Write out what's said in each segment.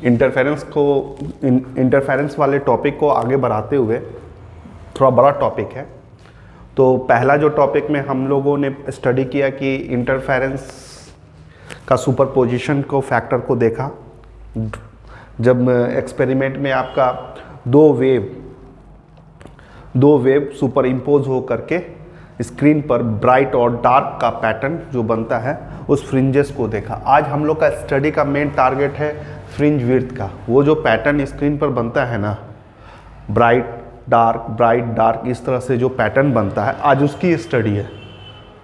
Interference वाले topic को आगे बढ़ाते हुए थोड़ा बड़ा टॉपिक है। तो पहला जो टॉपिक में हम लोगों ने स्टडी किया कि इंटरफेरेंस का सुपरपोजिशन को फैक्टर को देखा, जब एक्सपेरिमेंट में आपका दो वेव सुपर इम्पोज हो करके स्क्रीन पर ब्राइट और डार्क का पैटर्न जो बनता है उस फ्रिंजेस को देखा। आज हम लोग का स्टडी का मेन टारगेट है फ्रिंज विड्थ का। वो जो पैटर्न स्क्रीन पर बनता है ना, ब्राइट डार्क इस तरह से जो पैटर्न बनता है, आज उसकी स्टडी है।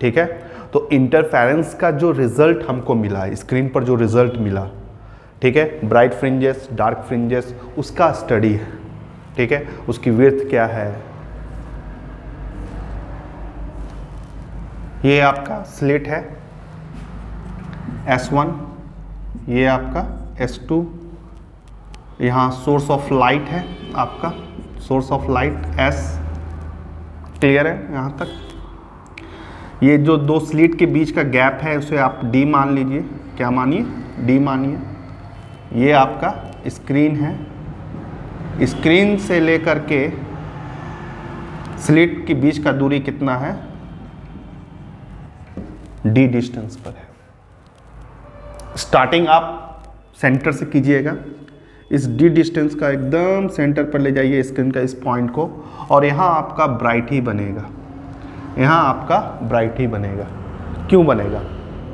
ठीक है, तो इंटरफेरेंस का जो रिजल्ट हमको मिला है, स्क्रीन पर जो रिजल्ट मिला, ठीक है, ब्राइट फ्रिंजेस डार्क फ्रिंजेस, उसका स्टडी है। ठीक है, उसकी विड्थ क्या है। ये आपका स्लिट है S1, ये आपका S2, यहाँ सोर्स ऑफ लाइट है आपका, source of light S। Clear है यहाँ तक। ये जो दो स्लिट के बीच का गैप है उसे आप D मान लीजिए। क्या मानिए? D मानिए। ये आपका स्क्रीन है। स्क्रीन से लेकर के स्लिट के बीच का दूरी कितना है? D डिस्टेंस पर है। स्टार्टिंग आप सेंटर से कीजिएगा, इस D डिस्टेंस का एकदम सेंटर पर ले जाइए स्क्रीन का इस पॉइंट को, और यहाँ आपका ब्राइट ही बनेगा। यहाँ आपका ब्राइट ही बनेगा। क्यों बनेगा?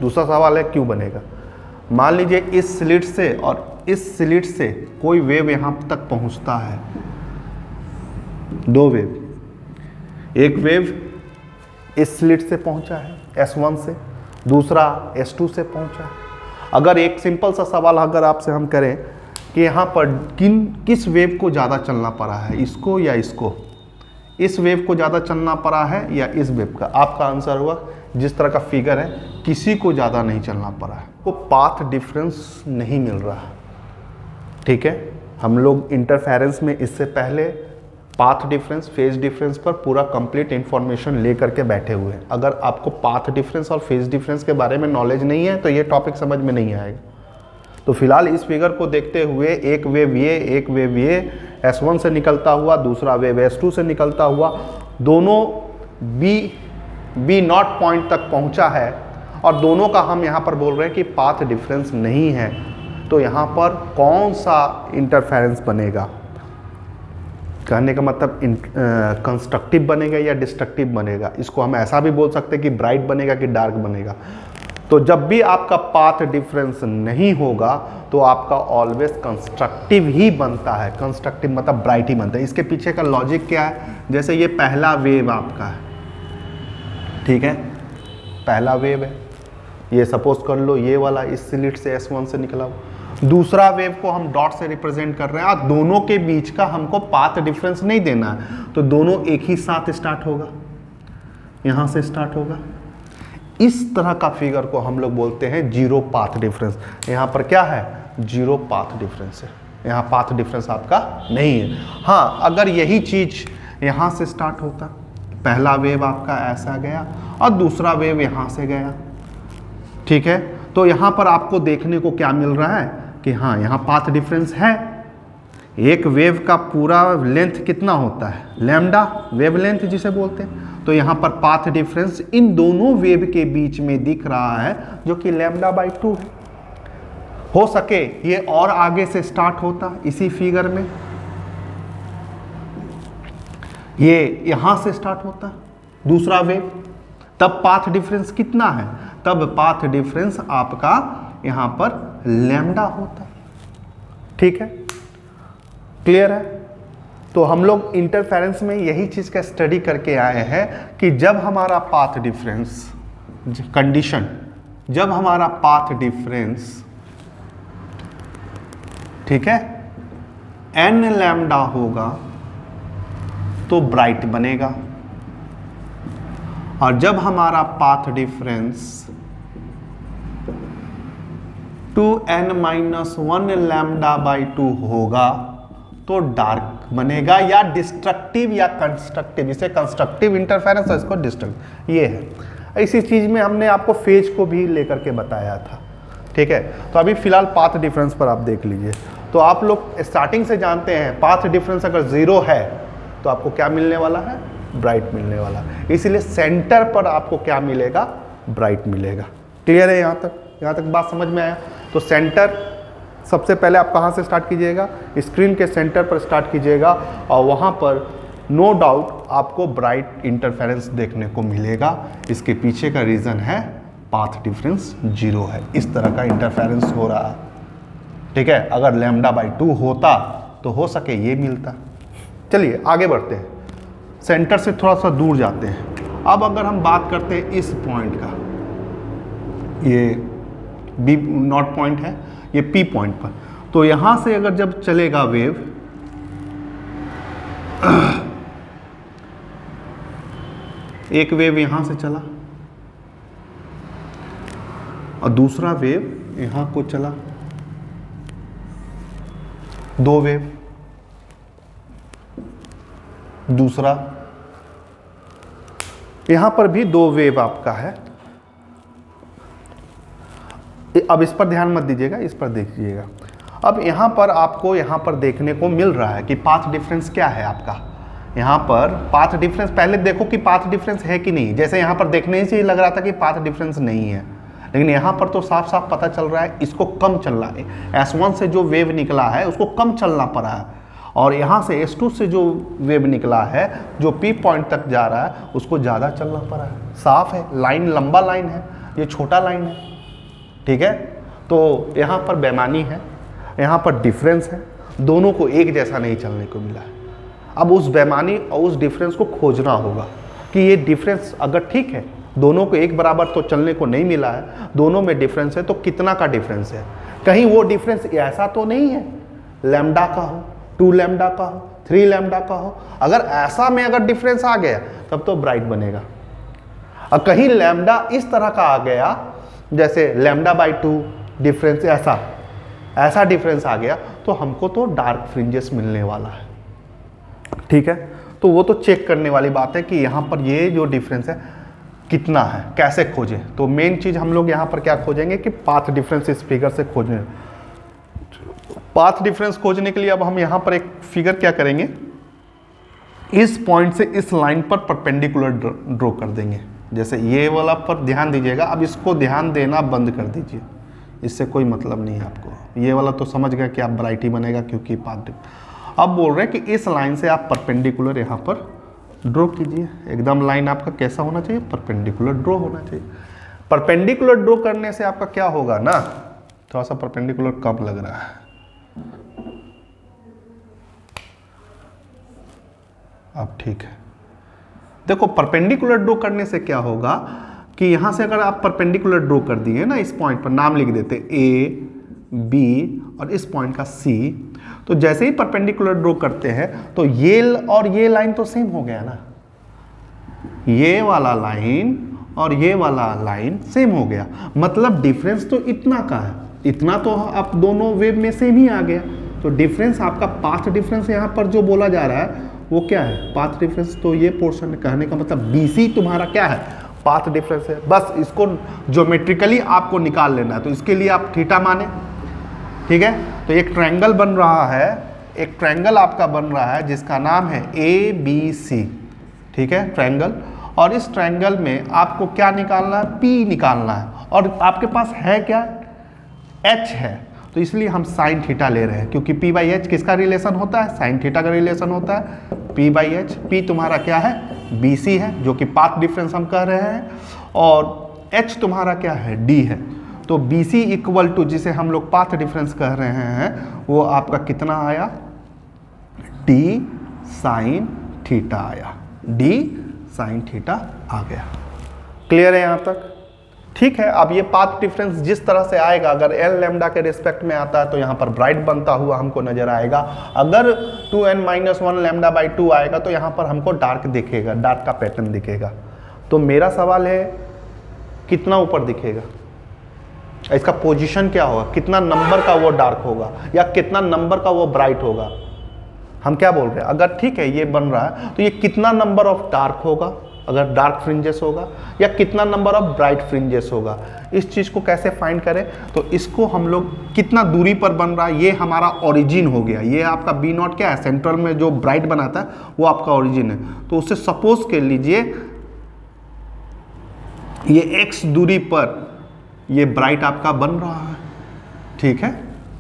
दूसरा सवाल है क्यों बनेगा। मान लीजिए इस स्लिट से और इस स्लिट से कोई वेव यहाँ तक पहुँचता है, दो वेव। एक वेव इस स्लिट से पहुँचा है S1 से, दूसरा S2 से पहुँचा है। अगर एक सिंपल सा सवाल अगर आपसे हम करें कि यहाँ पर किस वेव को ज़्यादा चलना पड़ा है, इसको या इसको, इस वेव को ज़्यादा चलना पड़ा है या इस वेव का, आपका आंसर हुआ जिस तरह का फिगर है, किसी को ज़्यादा नहीं चलना पड़ा है। वो पाथ डिफरेंस नहीं मिल रहा। ठीक है, हम लोग इंटरफेरेंस में इससे पहले पाथ डिफरेंस, फेज डिफरेंस पर पूरा कंप्लीट इंफॉर्मेशन ले करके बैठे हुए हैं। अगर आपको पाथ डिफरेंस और फेज डिफरेंस के बारे में नॉलेज नहीं है तो ये टॉपिक समझ में नहीं आएगा। तो फिलहाल इस फिगर को देखते हुए एक वेव ये S1 से निकलता हुआ, दूसरा वेव S2 से निकलता हुआ, दोनों B नॉट पॉइंट तक पहुंचा है, और दोनों का हम यहाँ पर बोल रहे हैं कि पाथ डिफरेंस नहीं है। तो यहाँ पर कौन सा इंटरफेरेंस बनेगा? कहने का मतलब कंस्ट्रक्टिव बनेगा या डिस्ट्रक्टिव बनेगा। इसको हम ऐसा भी बोल सकते हैं कि ब्राइट बनेगा कि डार्क बनेगा। तो जब भी आपका पाथ डिफरेंस नहीं होगा तो आपका ऑलवेज कंस्ट्रक्टिव ही बनता है। कंस्ट्रक्टिव मतलब ब्राइट ही बनता है। इसके पीछे का लॉजिक क्या है? जैसे ये पहला वेव आपका है, ठीक है, पहला वेव है, ये सपोज कर लो ये वाला इस स्लिट से S1 से निकला हो। दूसरा वेव को हम डॉट से रिप्रेजेंट कर रहे हैं, और दोनों के बीच का हमको पाथ डिफरेंस नहीं देना है, तो दोनों एक ही साथ स्टार्ट होगा, यहां से स्टार्ट होगा। इस तरह का फिगर को हम लोग बोलते हैं जीरो पाथ डिफरेंस। यहां पर क्या है? जीरो पाथ डिफरेंस है। यहां पाथ डिफरेंस आपका नहीं है। हाँ, अगर यही चीज यहां से स्टार्ट होता, पहला वेव आपका ऐसा गया और दूसरा वेव यहां से गया, ठीक है, तो यहां पर आपको देखने को क्या मिल रहा है कि हाँ, यहाँ पाथ डिफरेंस है। एक वेव का पूरा लेंथ कितना होता है? लैम्डा, वेव लेंथ जिसे बोलते हैं। तो यहाँ पर पाथ डिफरेंस इन दोनों वेव के बीच में दिख रहा है, जो कि λ/2 है। हो सके ये और आगे से स्टार्ट होता इसी फिगर में, ये यहाँ से स्टार्ट होता दूसरा वेव, तब पाथ डिफरेंस कितना है? तब पाथ डिफरेंस आपका यहाँ पर लैम्डा होता। ठीक है, क्लियर है। तो हम लोग इंटरफेरेंस में यही चीज़ का स्टडी करके आए हैं कि जब हमारा पाथ डिफरेंस कंडीशन, जब हमारा पाथ डिफरेंस, ठीक है, n लैम्डा होगा तो ब्राइट बनेगा, और जब हमारा पाथ डिफरेंस 2n-1 λ/2 होगा तो डार्क बनेगा, या डिस्ट्रक्टिव या कंस्ट्रक्टिव। इसे कंस्ट्रक्टिव इंटरफेरेंस और इसको डिस्ट्रक्टिव, ये है। इसी चीज़ में हमने आपको फेज को भी लेकर के बताया था। ठीक है। तो अभी फिलहाल पाथ डिफरेंस पर आप देख लीजिए। तो आप लोग स्टार्टिंग से जानते हैं पाथ डिफरेंस अगर 0 है तो आपको क्या मिलने वाला है, ब्राइट मिलने वाला। इसीलिए सेंटर पर आपको क्या मिलेगा, ब्राइट मिलेगा। क्लियर है यहाँ तक बात समझ में आया। तो सेंटर सबसे पहले आप कहाँ से स्टार्ट कीजिएगा, स्क्रीन के सेंटर पर स्टार्ट कीजिएगा और वहाँ पर नो डाउट आपको ब्राइट इंटरफेरेंस देखने को मिलेगा। इसके पीछे का रीज़न है पाथ डिफरेंस 0 है, इस तरह का इंटरफेरेंस हो रहा है। ठीक है, अगर λ/2 होता तो हो सके ये मिलता। चलिए आगे बढ़ते हैं, सेंटर से थोड़ा सा दूर जाते हैं। अब अगर हम बात करते हैं इस पॉइंट का, ये बी नॉट पॉइंट है, ये पी पॉइंट पर, तो यहां से अगर जब चलेगा वेव, एक वेव यहां से चला और दूसरा वेव यहां को चला, 2 वेव, दूसरा यहां पर भी 2 वेव आपका है। अब इस पर ध्यान मत दीजिएगा, इस पर देखिएगा। अब यहां पर आपको यहां पर देखने को मिल रहा है कि पाथ डिफरेंस क्या है आपका। यहां पर पाथ डिफरेंस, पहले देखो कि पाथ डिफरेंस है कि नहीं। जैसे यहां पर देखने से ही लग रहा था कि पाथ डिफरेंस नहीं है, लेकिन यहाँ पर तो साफ साफ पता चल रहा है इसको कम चल रहा है। S1 से जो वेव निकला है उसको कम चलना पड़ा है, और यहाँ से S2 से जो वेव निकला है जो P पॉइंट तक जा रहा है उसको ज़्यादा चलना पड़ा है। साफ है, लाइन लंबा लाइन है, ये छोटा लाइन है। ठीक है, तो यहाँ पर बेमानी है, यहाँ पर डिफरेंस है, दोनों को एक जैसा नहीं चलने को मिला है। अब उस बेमानी और उस डिफरेंस को खोजना होगा कि ये डिफरेंस अगर ठीक है, दोनों को एक बराबर तो चलने को नहीं मिला है, दोनों में डिफरेंस है, तो कितना का डिफरेंस है। कहीं वो डिफरेंस ऐसा तो नहीं है लैम्डा का हो, 2 लैम्डा का हो, 3 लैम्डा का हो। अगर ऐसा में अगर डिफरेंस आ गया तब तो ब्राइट बनेगा। और कहीं लैम्डा इस तरह का आ गया जैसे λ/2 डिफरेंस, ऐसा डिफरेंस आ गया तो हमको तो डार्क फ्रिंजेस मिलने वाला है। ठीक है, तो वो तो चेक करने वाली बात है कि यहाँ पर ये जो डिफरेंस है कितना है, कैसे खोजें। तो मेन चीज हम लोग यहाँ पर क्या खोजेंगे कि पाथ डिफरेंस इस फिगर से खोजें। पाथ डिफरेंस खोजने के लिए अब हम यहाँ पर एक फिगर क्या करेंगे, इस पॉइंट से इस लाइन पर परपेंडिकुलर ड्रॉ कर देंगे। जैसे ये वाला पर ध्यान दीजिएगा, अब इसको ध्यान देना बंद कर दीजिए, इससे कोई मतलब नहीं है आपको। ये वाला तो समझ गया कि आप ब्राइट ही बनेगा क्योंकि पाथ। अब बोल रहे हैं कि इस लाइन से आप परपेंडिकुलर यहाँ पर ड्रॉ कीजिए। एकदम लाइन आपका कैसा होना चाहिए, परपेंडिकुलर ड्रॉ होना चाहिए। परपेंडिकुलर ड्रॉ करने से आपका क्या होगा ना, थोड़ा सा परपेंडिकुलर कम लग रहा है। अब ठीक है, देखो परपेंडिकुलर ड्रॉ करने से क्या होगा कि यहां से अगर आप परपेंडिकुलर ड्रॉ कर दिए ना, इस पॉइंट पर नाम लिख देते A, B और इस पॉइंट का C, तो जैसे ही परपेंडिकुलर ड्रॉ करते हैं तो ये और ये लाइन तो सेम हो गया ना, ये वाला लाइन और ये वाला लाइन सेम हो गया। मतलब डिफरेंस तो इतना का है, इतना तो आप दोनों वेव में सेम ही आ गया। तो डिफरेंस आपका पाथ डिफरेंस यहाँ पर जो बोला जा रहा है वो क्या है, पाथ डिफरेंस। तो ये पोर्शन कहने का मतलब BC तुम्हारा क्या है, पाथ डिफरेंस है। बस इसको ज्योमेट्रिकली आपको निकाल लेना है, तो इसके लिए आप थीटा माने। ठीक है, तो एक ट्रायंगल बन रहा है, एक ट्रायंगल आपका बन रहा है जिसका नाम है ABC। ठीक है, ट्रायंगल, और इस ट्रायंगल में आपको क्या निकालना है, P निकालना है, और आपके पास है क्या, H है। तो इसलिए हम साइन थीटा ले रहे हैं, क्योंकि P/H किसका रिलेशन होता है, साइन थीटा का रिलेशन होता है। P/H, P तुम्हारा क्या है, BC है, जो कि पाथ डिफरेंस हम कह रहे हैं, और H तुम्हारा क्या है, D है। तो BC इक्वल टू, जिसे हम लोग पाथ डिफरेंस कह रहे हैं, वो आपका कितना आया, D साइन थीटा आया, D साइन थीटा आ गया। क्लियर है यहाँ तक? ठीक है, अब ये पाथ डिफरेंस जिस तरह से आएगा, अगर L लैम्डा के रिस्पेक्ट में आता है तो यहाँ पर ब्राइट बनता हुआ हमको नजर आएगा। अगर 2n-1 λ/2 आएगा तो यहाँ पर हमको डार्क दिखेगा, डार्क का पैटर्न दिखेगा। तो मेरा सवाल है कितना ऊपर दिखेगा, इसका पोजीशन क्या होगा, कितना नंबर का वो डार्क होगा या कितना नंबर का वो ब्राइट होगा। हम क्या बोल रहे हैं, अगर ठीक है ये बन रहा है तो ये कितना नंबर ऑफ डार्क होगा अगर डार्क फ्रिंजेस होगा, या कितना नंबर ऑफ ब्राइट फ्रिंजेस होगा। इस चीज़ को कैसे फाइंड करें, तो इसको हम लोग कितना दूरी पर बन रहा है, ये हमारा ओरिजिन हो गया। ये आपका बी नॉट क्या है, सेंट्रल में जो ब्राइट बनाता है वो आपका ओरिजिन है। तो उससे सपोज कर लीजिए ये एक्स दूरी पर ये ब्राइट आपका बन रहा है, ठीक है,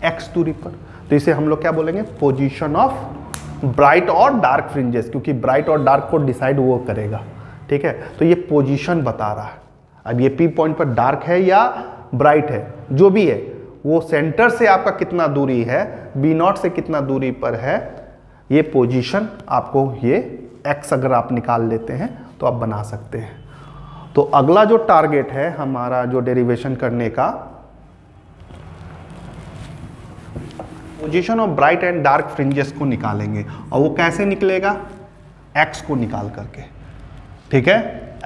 एक्स दूरी पर। तो इसे हम लोग क्या बोलेंगे, पोजीशन ऑफ ब्राइट और डार्क फ्रिंजेस, क्योंकि ब्राइट और डार्क को डिसाइड वो करेगा, ठीक है। तो ये पोजीशन बता रहा है। अब ये पी पॉइंट पर डार्क है या ब्राइट है, जो भी है, वो सेंटर से आपका कितना दूरी है, बी नॉट से कितना दूरी पर है, ये पोजीशन आपको, ये एक्स अगर आप निकाल लेते हैं तो आप बना सकते हैं। तो अगला जो टारगेट है हमारा, जो डेरिवेशन करने का, position of bright and dark fringes को निकालेंगे। और वो कैसे निकलेगा, एक्स को निकाल करके, ठीक है,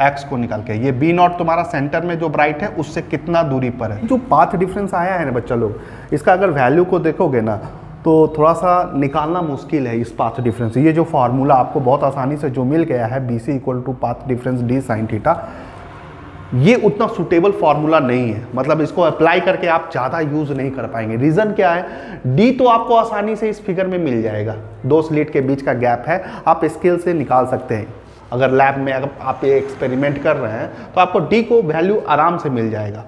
एक्स को निकाल के। ये बी नॉट तुम्हारा सेंटर में जो ब्राइट है उससे कितना दूरी पर है। जो पाथ डिफरेंस आया है ना बच्चा लोग, इसका अगर वैल्यू को देखोगे ना तो थोड़ा सा निकालना मुश्किल है इस पाथ डिफरेंस। ये जो फार्मूला आपको बहुत आसानी से जो मिल गया है, B C equal to path difference D sine theta, ये उतना सुटेबल फार्मूला नहीं है। मतलब इसको अप्लाई करके आप ज़्यादा यूज़ नहीं कर पाएंगे। रीज़न क्या है, डी तो आपको आसानी से इस फिगर में मिल जाएगा, दो स्लिट के बीच का गैप है, आप स्केल से निकाल सकते हैं। अगर लैब में अगर आप ये एक्सपेरिमेंट कर रहे हैं तो आपको डी को वैल्यू आराम से मिल जाएगा।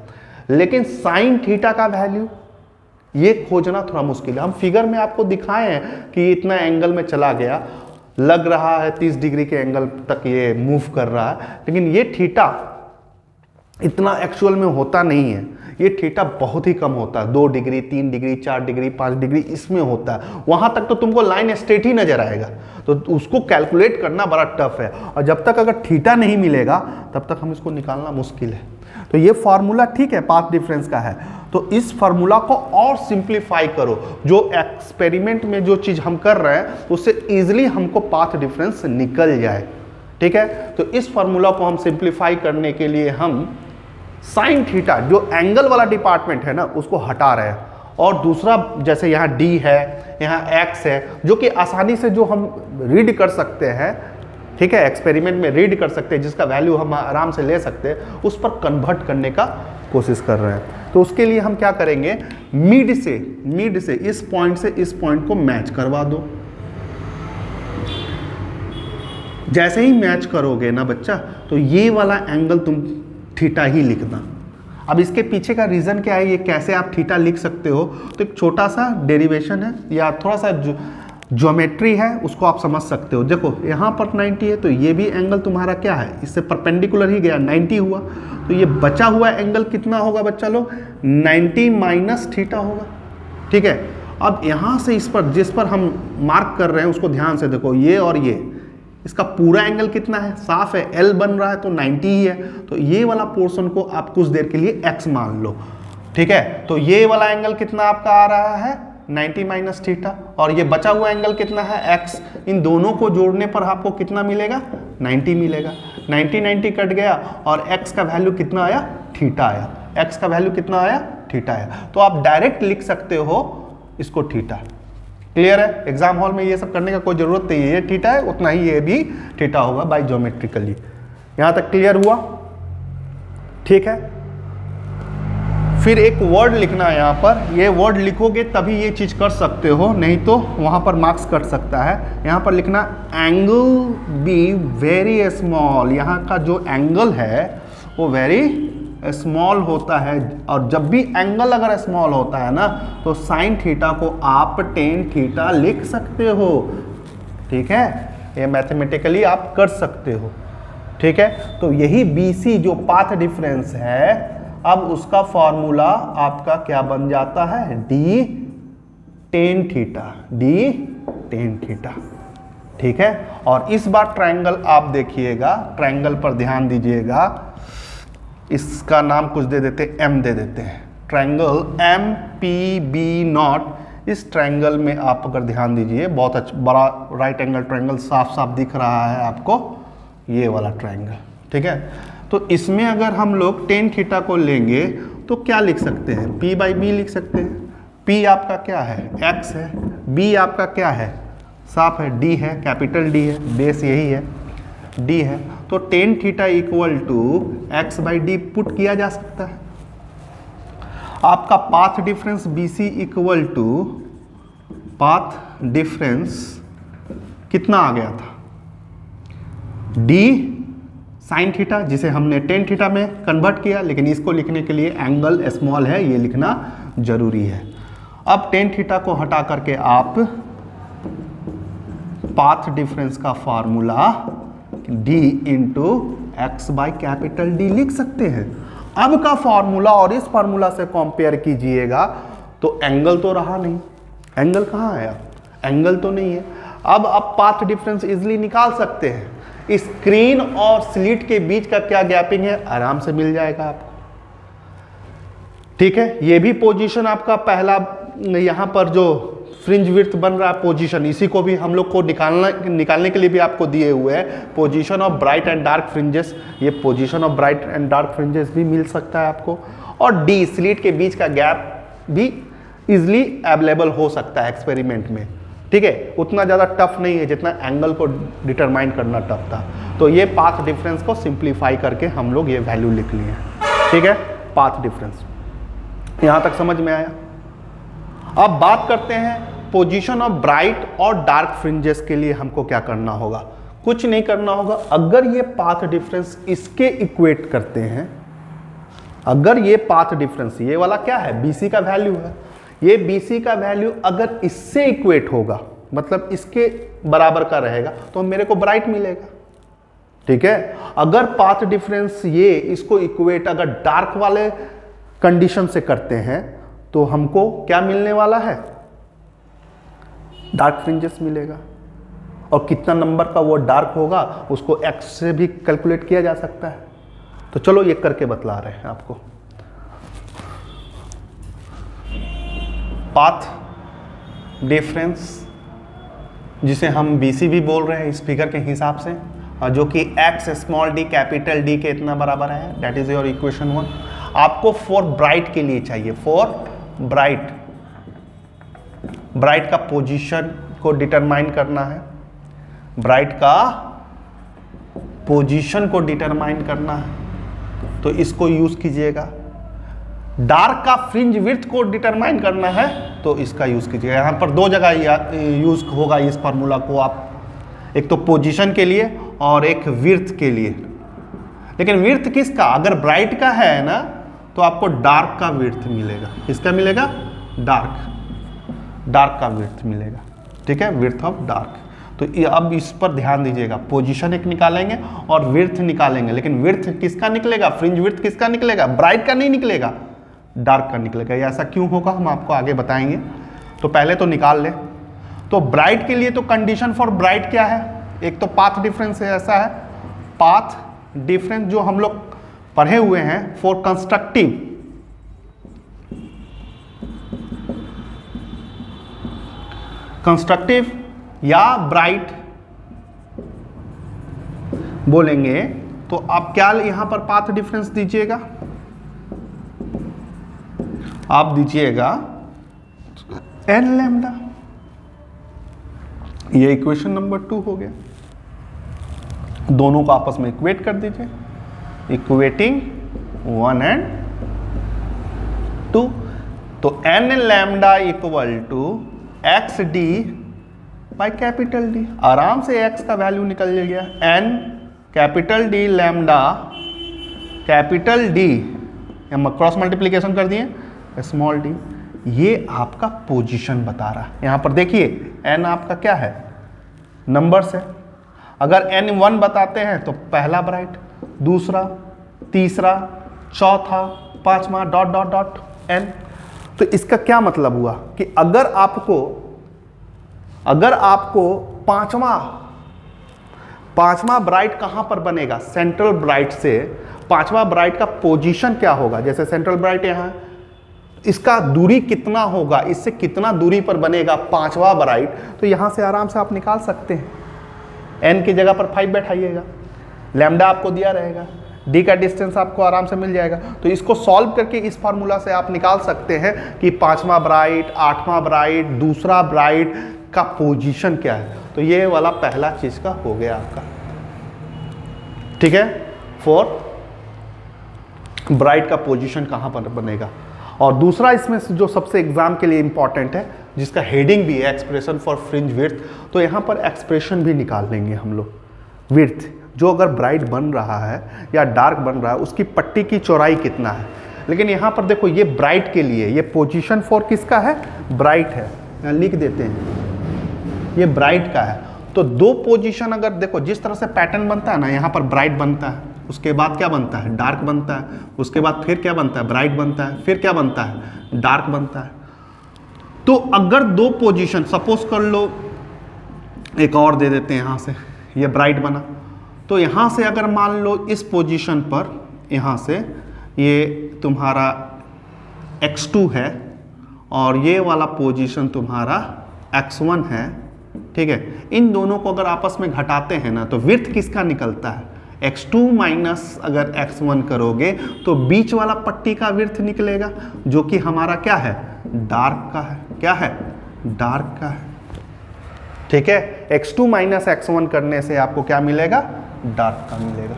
लेकिन साइन थीटा का वैल्यू ये खोजना थोड़ा मुश्किल है। हम फिगर में आपको दिखाए हैं कि इतना एंगल में चला गया, लग रहा है 30 डिग्री के एंगल तक ये मूव कर रहा है, लेकिन ये थीटा इतना एक्चुअल में होता नहीं है। ये थीटा बहुत ही कम होता है, 2 डिग्री, 3 डिग्री, 4 डिग्री, 5 डिग्री इसमें होता है। वहां तक तो तुमको लाइन स्ट्रेट ही नजर आएगा, तो उसको कैलकुलेट करना बड़ा टफ है। और जब तक अगर थीटा नहीं मिलेगा तब तक हम इसको निकालना मुश्किल है। तो ये फार्मूला ठीक है, पाथ डिफरेंस का है, तो इस फार्मूला को और सिंप्लीफाई करो। जो एक्सपेरिमेंट में जो चीज़ हम कर रहे हैं उससे ईजिली हमको पाथ डिफरेंस निकल जाए, ठीक है। तो इस फार्मूला को हम सिंप्लीफाई करने के लिए हम साइन थीटा, जो एंगल वाला डिपार्टमेंट है ना, उसको हटा रहे हैं। और दूसरा, जैसे यहाँ d है, यहाँ x है, जो कि आसानी से जो हम रीड कर सकते हैं, ठीक है, एक्सपेरिमेंट में रीड कर सकते हैं, जिसका वैल्यू हम आराम से ले सकते हैं, उस पर कन्वर्ट करने का कोशिश कर रहे हैं। तो उसके लिए हम क्या करेंगे, मिड से इस पॉइंट से इस पॉइंट को मैच करवा दो। जैसे ही मैच करोगे ना बच्चा, तो ये वाला एंगल तुम थीटा ही लिखना। अब इसके पीछे का रीज़न क्या है, ये कैसे आप थीटा लिख सकते हो, तो एक छोटा सा डेरिवेशन है या थोड़ा सा ज्योमेट्री है, उसको आप समझ सकते हो। देखो यहाँ पर 90 है, तो ये भी एंगल तुम्हारा क्या है, इससे परपेंडिकुलर ही गया, 90 हुआ। तो ये बचा हुआ एंगल कितना होगा बच्चा लोग, 90 माइनस थीटा होगा, ठीक है। अब यहाँ से इस पर, जिस पर हम मार्क कर रहे हैं, उसको ध्यान से देखो, ये और ये, इसका पूरा एंगल कितना है, साफ है, L बन रहा है तो 90 ही है। तो ये वाला पोर्शन को आप कुछ देर के लिए x मान लो, ठीक है। तो ये वाला एंगल कितना आपका आ रहा है, 90 माइनस थीटा, और ये बचा हुआ एंगल कितना है, x। इन दोनों को जोड़ने पर आपको कितना मिलेगा, 90 मिलेगा। 90 कट गया और x का वैल्यू कितना आया, थीटा आया। x का वैल्यू कितना आया, थीटा आया। तो आप डायरेक्ट लिख सकते हो इसको थीटा। क्लियर है, एग्जाम हॉल में ये सब करने का कोई जरूरत नहीं है, ये थीटा है उतना ही ये भी थीटा होगा बाय ज्योमेट्रिकली। यहां तक क्लियर हुआ, ठीक है। फिर एक वर्ड लिखना है यहाँ पर, ये वर्ड लिखोगे तभी ये चीज कर सकते हो, नहीं तो वहां पर मार्क्स कट सकता है। यहाँ पर लिखना एंगल बी वेरी स्मॉल। यहाँ का जो एंगल है वो वेरी स्मॉल होता है, और जब भी एंगल अगर स्मॉल होता है ना, तो साइन थीटा को आप टेन थीटा लिख सकते हो, ठीक है। ये मैथमेटिकली आप कर सकते हो, ठीक है। तो यही BC जो पाथ डिफरेंस है, अब उसका फॉर्मूला आपका क्या बन जाता है, d टेन थीटा, ठीक है। और इस बार ट्रायंगल आप देखिएगा, ट्रायंगल पर ध्यान दीजिएगा, इसका नाम कुछ दे देते, M दे देते हैं, ट्रायंगल MPB नॉट। इस ट्रायंगल में आप अगर ध्यान दीजिए, बहुत अच्छा बड़ा राइट एंगल ट्रायंगल साफ साफ दिख रहा है आपको, ये वाला ट्रायंगल, ठीक है। तो इसमें अगर हम लोग टेन थीटा को लेंगे तो क्या लिख सकते हैं, P बाई B लिख सकते हैं। P आपका क्या है, X है, B आपका क्या है, साफ है, D है, कैपिटल D है, बेस यही है। डी है, तो tan theta equal to X by D put किया जा सकता है। आपका path difference B C equal to path difference कितना आ गया था, डी साइन थीटा, जिसे हमने टेन थीटा में कन्वर्ट किया, लेकिन इसको लिखने के लिए एंगल स्मॉल है, ये लिखना जरूरी है। अब टेन थीटा को हटा करके आप पाथ डिफरेंस का formula d into x by capital D लिख सकते हैं। अब का फार्मूला और इस फार्मूला से कंपेयर कीजिएगा तो एंगल तो रहा नहीं, एंगल कहाँ है, एंगल तो नहीं है। अब आप पाथ डिफरेंस इजीली निकाल सकते हैं। स्क्रीन और स्लिट के बीच का क्या गैपिंग है आराम से मिल जाएगा आपको, ठीक है। ये भी पोजीशन आपका पहला, यहाँ पर जो फ्रिंज विड्थ बन रहा है पोजीशन, इसी को भी हम लोग को निकालने के लिए भी आपको दिए हुए हैं position of bright and dark fringes. ये position of bright and dark fringes भी मिल सकता है आपको। और डी स्लिट के बीच का गैप भी इजिली अवेलेबल हो सकता है एक्सपेरिमेंट में, ठीक है। उतना ज़्यादा टफ नहीं है जितना एंगल को डिटरमाइन करना टफ था। तो ये पाथ डिफरेंस को सिंप्लीफाई करके हम लोग ये वैल्यू लिख लिए, ठीक है। पाथ डिफरेंस यहाँ तक समझ में आया। अब बात करते हैं पोजीशन ऑफ ब्राइट और डार्क फ्रिंजेस के लिए हमको क्या करना होगा। कुछ नहीं करना होगा। अगर ये पाथ डिफरेंस इसके इक्वेट करते हैं, अगर ये पाथ डिफरेंस, ये वाला क्या है, बीसी का वैल्यू है, ये बीसी का वैल्यू अगर इससे इक्वेट होगा, मतलब इसके बराबर का रहेगा, तो मेरे को ब्राइट मिलेगा, ठीक है। अगर पाथ डिफरेंस ये इसको इक्वेट अगर डार्क वाले कंडीशन से करते हैं तो हमको क्या मिलने वाला है, डार्क फ्रिंजेस मिलेगा। और कितना नंबर का वो डार्क होगा उसको एक्स से भी कैलकुलेट किया जा सकता है। तो चलो ये करके बतला रहे हैं आपको। पाथ डिफरेंस जिसे हम बीसी भी बोल रहे हैं इस फिगर के हिसाब से, और जो कि x small D capital D के इतना बराबर है, दैट इज योर इक्वेशन 1। आपको फॉर ब्राइट के लिए चाहिए, फॉर ब्राइट, ब्राइट का पोजीशन को डिटरमाइन करना है, ब्राइट का पोजीशन को डिटरमाइन करना है, तो इसको यूज कीजिएगा। डार्क का फ्रिंज विड्थ को डिटरमाइन करना है तो इसका यूज कीजिएगा। यहां पर दो जगह यूज होगा इस फार्मूला को आप, एक तो पोजीशन के लिए और एक विड्थ के लिए। लेकिन विड्थ किसका, अगर ब्राइट का है ना तो आपको डार्क का विड्थ मिलेगा। किसका मिलेगा, डार्क का विड्थ मिलेगा, ठीक है, विड्थ ऑफ डार्क। तो ये अब इस पर ध्यान दीजिएगा, पोजीशन एक निकालेंगे और विड्थ निकालेंगे, लेकिन विड्थ किसका निकलेगा, फ्रिंज विड्थ किसका निकलेगा, ब्राइट का नहीं निकलेगा, डार्क का निकलेगा। ऐसा क्यों होगा हम आपको आगे बताएंगे। तो पहले तो निकाल ले। तो ब्राइट के लिए तो कंडीशन फॉर ब्राइट क्या है, एक तो पाथ डिफरेंस है, ऐसा है पाथ डिफरेंस जो हम लोग पढ़े हुए हैं फॉर कंस्ट्रक्टिव, कंस्ट्रक्टिव या ब्राइट बोलेंगे तो आप क्या यहां पर पाथ डिफरेंस दीजिएगा, आप दीजिएगा एन लैम्डा। ये इक्वेशन नंबर 2 हो गया। दोनों को आपस में इक्वेट कर दीजिए, इक्वेटिंग 1 and 2। तो N lambda equal to X D by capital D. आराम से एक्स का वैल्यू निकल गया, N capital D lambda capital D, हम क्रॉस मल्टीप्लीकेशन कर दिए स्मॉल डी। ये आपका पोजीशन बता रहा है। यहां पर देखिए एन आपका क्या है, नंबर्स है। अगर एन 1 बताते हैं तो पहला ब्राइट, दूसरा, तीसरा, चौथा, पांचवा, डॉट डॉट डॉट एन। तो इसका क्या मतलब हुआ कि अगर आपको पांचवा ब्राइट कहां पर बनेगा, सेंट्रल ब्राइट से पांचवा ब्राइट का पोजीशन क्या होगा, जैसे सेंट्रल ब्राइट यहां, इसका दूरी कितना होगा, इससे कितना दूरी पर बनेगा पांचवा ब्राइट, तो यहां से आराम से आप निकाल सकते हैं। एन की जगह पर 5 बैठाइएगा, लैम्डा आपको दिया रहेगा, डी का डिस्टेंस आपको आराम से मिल जाएगा। तो इसको सॉल्व करके इस फार्मूला से आप निकाल सकते हैं कि पांचवा ब्राइट, आठवां ब्राइट, दूसरा ब्राइट का पोजीशन क्या है। तो ये वाला पहला चीज का हो गया आपका, ठीक है, फॉर ब्राइट का पोजीशन कहाँ पर बनेगा। और दूसरा इसमें जो सबसे एग्जाम के लिए इंपॉर्टेंट है, जिसका हेडिंग भी है एक्सप्रेशन फॉर फ्रिंज विड्थ, तो यहाँ पर एक्सप्रेशन भी निकाल लेंगे हम लोग। विड्थ जो अगर ब्राइट बन रहा है या डार्क बन रहा है, उसकी पट्टी की चौड़ाई कितना है। लेकिन यहाँ पर देखो ये ब्राइट के लिए, ये पोजीशन फॉर किसका है, ब्राइट है, यहाँ लिख देते हैं ये ब्राइट का है। तो दो पोजीशन अगर देखो जिस तरह से पैटर्न बनता है ना, यहाँ पर ब्राइट बनता है, उसके बाद क्या बनता है, डार्क बनता है, उसके बाद फिर क्या बनता है, ब्राइट बनता है, फिर क्या बनता है, डार्क बनता है। तो अगर दो पोजीशन सपोज कर लो, एक और दे देते हैं यहाँ से, ये ब्राइट बना, तो यहाँ से अगर मान लो इस पोजीशन पर यहाँ से ये तुम्हारा x2 है और ये वाला पोजीशन तुम्हारा x1 है, ठीक है। इन दोनों को अगर आपस में घटाते हैं ना, तो विड्थ किसका निकलता है, x2 माइनस अगर x1 करोगे तो बीच वाला पट्टी का विड्थ निकलेगा, जो कि हमारा क्या है, डार्क का है। क्या है, डार्क का है, ठीक है। x2 माइनस x1 करने से आपको क्या मिलेगा, डार्क का मिलेगा।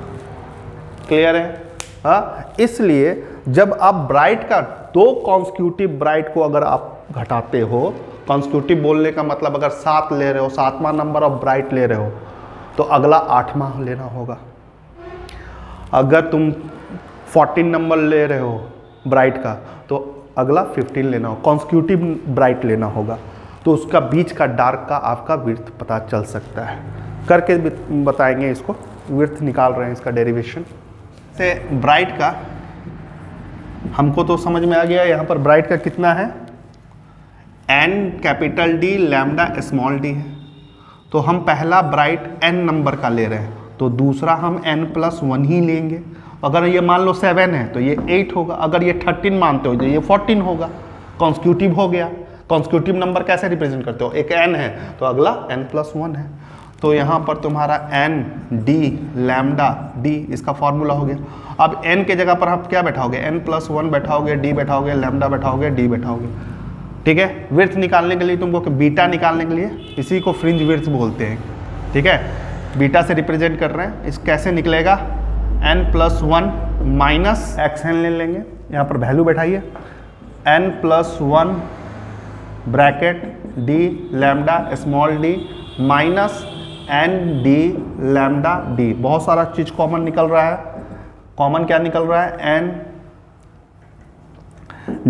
क्लियर है। हाँ, इसलिए जब आप ब्राइट का दो कॉन्स्टिट्यूटिव ब्राइट को अगर आप घटाते हो, कॉन्स्टिट्यूटिव बोलने का मतलब अगर 7 ले रहे हो, 7वां नंबर ऑफ ब्राइट ले रहे हो, तो अगला 8वां लेना होगा। अगर तुम 14 नंबर ले रहे हो ब्राइट का, तो अगला 15 लेना हो, कॉन्स्टिट्यूटिव ब्राइट लेना होगा। तो उसका बीच का डार्क का आपका विड्थ पता चल सकता है। करके बताएंगे इसको, विड्थ निकाल रहे हैं इसका डेरिवेशन से। ब्राइट का हमको तो समझ में आ गया, यहाँ पर ब्राइट का कितना है, n capital D lambda small d है। तो हम पहला ब्राइट n नंबर का ले रहे हैं, तो दूसरा हम n+1 ही लेंगे। अगर ये मान लो 7 है तो ये 8 होगा, अगर ये 13 मानते हो तो ये 14 होगा। कॉन्स्टिट्यूटिव हो गया। कॉन्स्टिट्यूटिव नंबर कैसे रिप्रेजेंट करते हो, एक n है तो अगला n+1 है। तो यहाँ पर तुम्हारा n d लैम्डा d इसका फॉर्मूला हो गया। अब n के जगह पर आप क्या बैठाओगे, n+1 बैठाओगे, d बैठाओगे, लैम्डा बैठाओगे, d बैठाओगे, ठीक है। विड्थ निकालने के लिए तुमको बीटा निकालने के लिए, इसी को फ्रिंज विड्थ बोलते हैं, ठीक है। बीटा से रिप्रेजेंट कर रहे हैं। इस कैसे निकलेगा, n+1 माइनस xn ले लेंगे, यहाँ पर वैल्यू बैठाइए, n+1 bracket d lambda small d minus n d lambda d। बहुत सारा चीज कॉमन निकल रहा है। कॉमन क्या निकल रहा है, n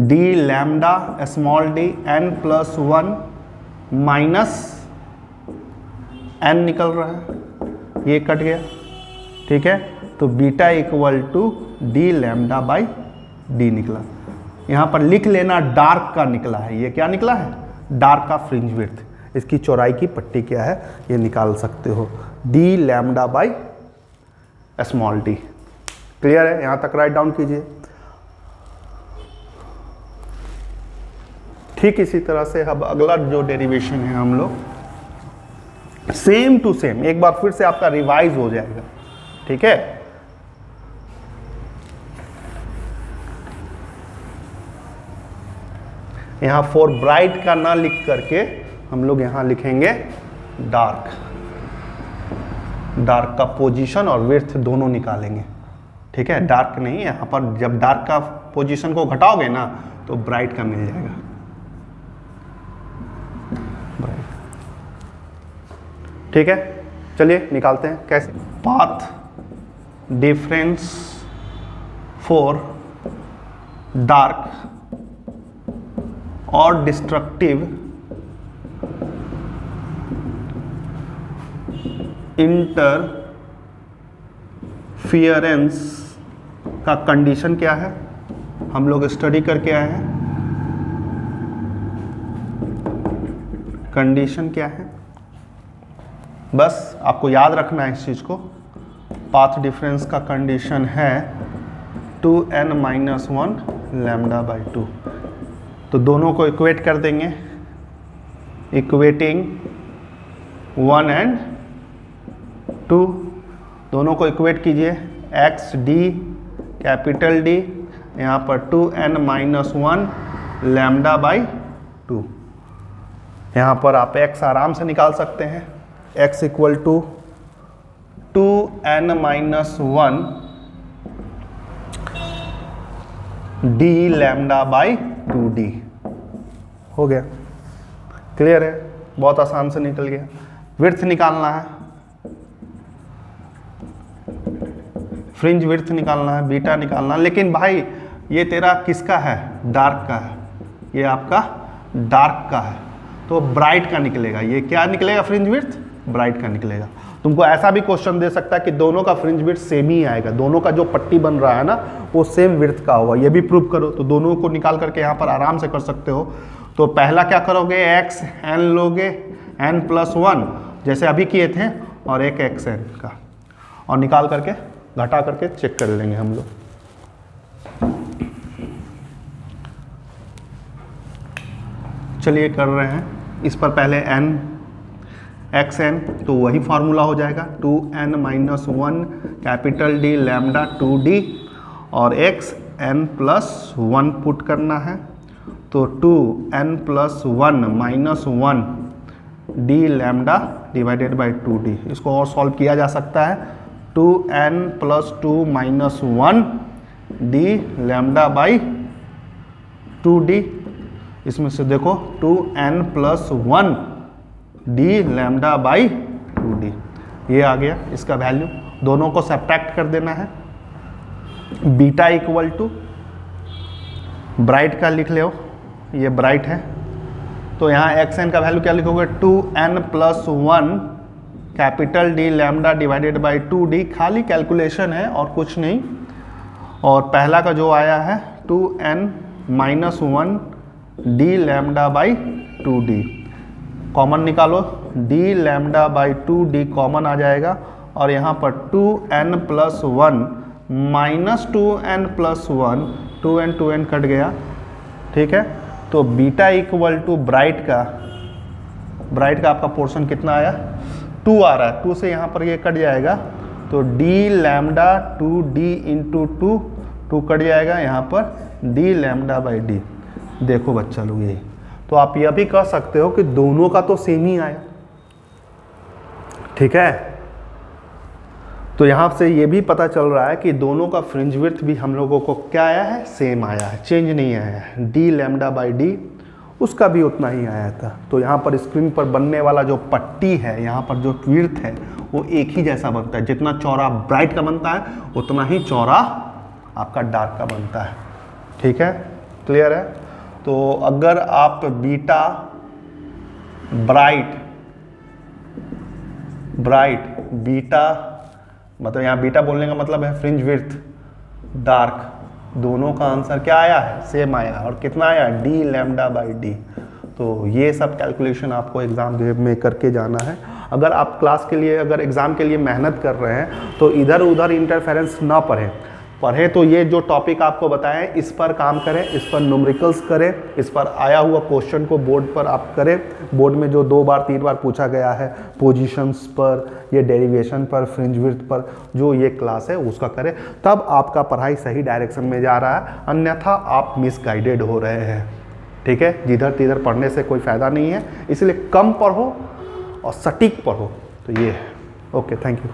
d lambda small d n+1 minus n निकल रहा है, ये कट गया, ठीक है। तो beta equal to d lambda by d निकला। यहाँ पर लिख लेना डार्क का निकला है, ये क्या निकला है, डार्क का फ्रिंज विड्थ। इसकी चौड़ाई की पट्टी क्या है ये निकाल सकते हो, d lambda by small d। Clear है, यहाँ तक राइट डाउन कीजिए। ठीक इसी तरह से अब अगला जो डेरिवेशन है हम लोग सेम टू सेम एक बार फिर से आपका रिवाइज हो जाएगा, ठीक है। यहाँ फॉर ब्राइट का ना लिख करके हम लोग यहाँ लिखेंगे डार्क। डार्क का पोजीशन और विड्थ दोनों निकालेंगे, ठीक है। डार्क नहीं, यहाँ पर जब डार्क का पोजीशन को घटाओगे ना तो ब्राइट का मिल जाएगा, ब्राइट, ठीक है। चलिए निकालते हैं कैसे। पाथ डिफरेंस फॉर डार्क और डिस्ट्रक्टिव इंटरफियरेंस का कंडीशन क्या है, हम लोग स्टडी करके आए हैं। कंडीशन क्या है, बस आपको याद रखना है इस चीज को। पाथ डिफरेंस का कंडीशन है 2n-1 लैम्डा बाई 2। तो दोनों को इक्वेट कर देंगे, इक्वेटिंग 1 and 2, दोनों को इक्वेट कीजिए। एक्स डी कैपिटल डी, यहाँ पर 2n-1 लैम्डा बाई 2। यहाँ पर आप x आराम से निकाल सकते हैं। x equal to 2n minus 1 D lambda by 2d हो गया। क्लियर है, बहुत आसान से निकल गया। विड्थ निकालना है, फ्रिंज विड्थ निकालना है, बीटा निकालना है, लेकिन भाई ये तेरा किसका है, डार्क का है, ये आपका डार्क का है, तो ब्राइट का निकलेगा। ये क्या निकलेगा, फ्रिंज विड्थ ब्राइट का निकलेगा। तुमको ऐसा भी क्वेश्चन दे सकता है कि दोनों का फ्रिंज विड्थ सेम ही आएगा, दोनों का जो पट्टी बन रहा है ना वो सेम विड्थ का होगा, ये भी प्रूव करो। तो दोनों को निकाल करके यहाँ पर आराम से कर सकते हो। तो पहला क्या करोगे, एक्स एन लोगे, एन प्लस 1 जैसे अभी किए थे, और एक एक्स एन का, और निकाल करके घटा करके चेक कर लेंगे हम लोग। चलिए कर रहे हैं। इस पर पहले n एक्स एन, तो वही फार्मूला हो जाएगा 2n minus 1 capital D lambda 2d, और एक्स एन प्लस 1 पुट करना है, तो 2n plus 1 minus 1 D lambda divided by 2d। इसको और सॉल्व किया जा सकता है, 2n plus 2 minus 1 D lambda by 2d। इसमें से देखो 2n plus 1 D lambda by 2d, ये आ गया इसका वैल्यू। दोनों को सब्ट्रैक्ट कर देना है। बीटा इक्वल टू ब्राइट का लिख ले, ये ब्राइट है, तो यहाँ एक्स एन का वैल्यू क्या लिखोगे, 2n plus 1 capital D lambda divided by 2d। खाली कैलकुलेशन है और कुछ नहीं। और पहला का जो आया है 2n minus 1 D lambda by 2d, common निकालो, d lambda by 2d common आ जाएगा, और यहाँ पर 2n plus 1 minus 2n plus 1, 2n cut गया, ठीक है। तो बीटा इक्वल टू ब्राइट का आपका पोर्शन कितना आया, 2 आ रहा है, 2 से यहाँ पर ये कट जाएगा, तो D lambda 2d into 2 cut जाएगा, यहाँ पर डी लैम्डा बाई डी। देखो बच्चा लोग, यही तो आप यह भी कह सकते हो कि दोनों का तो सेम ही आया, ठीक है। तो यहाँ से ये भी पता चल रहा है कि दोनों का फ्रिंज विड्थ भी हम लोगों को क्या आया है, सेम आया है, चेंज नहीं आया है। डी लैम्डा बाई डी उसका भी उतना ही आया था। तो यहाँ पर स्क्रीन पर बनने वाला जो पट्टी है, यहाँ पर जो विड्थ है वो एक ही जैसा बनता है। जितना चौड़ा ब्राइट का बनता है उतना ही चौड़ा आपका डार्क का बनता है, ठीक है। क्लियर है। तो अगर आप बीटा ब्राइट बीटा मतलब यहाँ बीटा बोलने का मतलब है फ्रिंज विड्थ डार्क, दोनों का आंसर क्या आया है, सेम आया। और कितना आया, डी लैम्डा बाई डी। तो ये सब कैलकुलेशन आपको एग्जाम में करके जाना है। अगर आप क्लास के लिए, अगर एग्ज़ाम के लिए मेहनत कर रहे हैं तो इधर उधर इंटरफेरेंस ना पढ़ें तो ये जो टॉपिक आपको बताएं इस पर काम करें, इस पर न्यूमेरिकल्स करें, इस पर आया हुआ क्वेश्चन को बोर्ड पर आप करें। बोर्ड में जो 2 बार 3 बार पूछा गया है पोजीशंस पर, ये डेरिवेशन पर, फ्रिंज विड्थ पर, जो ये क्लास है उसका करें, तब आपका पढ़ाई सही डायरेक्शन में जा रहा है। अन्यथा आप मिसगाइडेड हो रहे हैं, ठीक है। जिधर तिधर पढ़ने से कोई फ़ायदा नहीं है, इसलिए कम पढ़ो और सटीक पढ़ो। तो ये है। Okay, thank you.